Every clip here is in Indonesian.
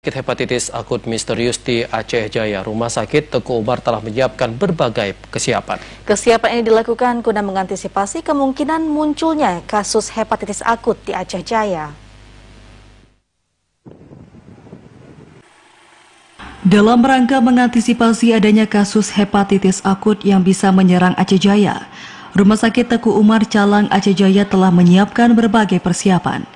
Sakit hepatitis akut misterius di Aceh Jaya, Rumah Sakit Teguh Umar telah menyiapkan berbagai kesiapan. Kesiapan ini dilakukan guna mengantisipasi kemungkinan munculnya kasus hepatitis akut di Aceh Jaya. Dalam rangka mengantisipasi adanya kasus hepatitis akut yang bisa menyerang Aceh Jaya, Rumah Sakit Teguh Umar Calang Aceh Jaya telah menyiapkan berbagai persiapan.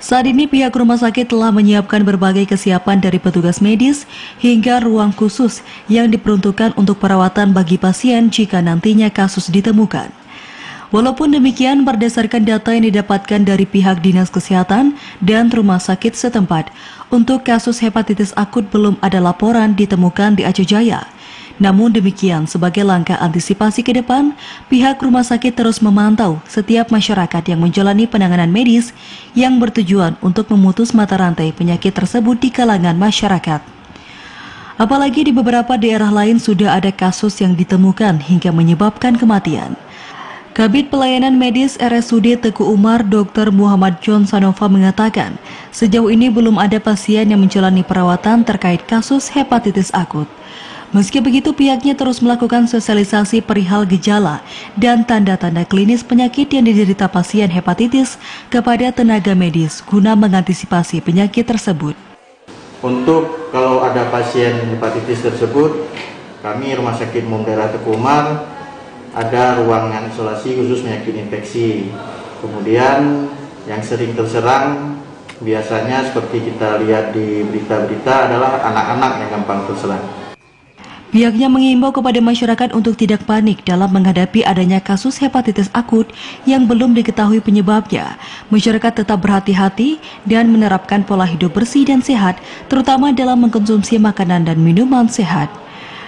Saat ini pihak rumah sakit telah menyiapkan berbagai kesiapan dari petugas medis hingga ruang khusus yang diperuntukkan untuk perawatan bagi pasien jika nantinya kasus ditemukan. Walaupun demikian, berdasarkan data yang didapatkan dari pihak Dinas Kesehatan dan rumah sakit setempat, untuk kasus hepatitis akut belum ada laporan ditemukan di Aceh Jaya. Namun demikian, sebagai langkah antisipasi ke depan, pihak rumah sakit terus memantau setiap masyarakat yang menjalani penanganan medis yang bertujuan untuk memutus mata rantai penyakit tersebut di kalangan masyarakat. Apalagi di beberapa daerah lain sudah ada kasus yang ditemukan hingga menyebabkan kematian. Kabid Pelayanan Medis RSUD Teguh Umar Dr. Muhammad John Sanova mengatakan, sejauh ini belum ada pasien yang menjalani perawatan terkait kasus hepatitis akut. Meski begitu, pihaknya terus melakukan sosialisasi perihal gejala dan tanda-tanda klinis penyakit yang diderita pasien hepatitis kepada tenaga medis guna mengantisipasi penyakit tersebut. Untuk kalau ada pasien hepatitis tersebut, kami Rumah Sakit Umum Daerah Teguh Umar ada ruangan isolasi khusus penyakit infeksi. Kemudian yang sering terserang biasanya seperti kita lihat di berita-berita adalah anak-anak yang gampang terserang. Pihaknya mengimbau kepada masyarakat untuk tidak panik dalam menghadapi adanya kasus hepatitis akut yang belum diketahui penyebabnya. Masyarakat tetap berhati-hati dan menerapkan pola hidup bersih dan sehat, terutama dalam mengkonsumsi makanan dan minuman sehat.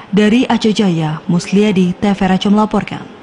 Dari Aceh Jaya, Musliadi, TV Raja melaporkan.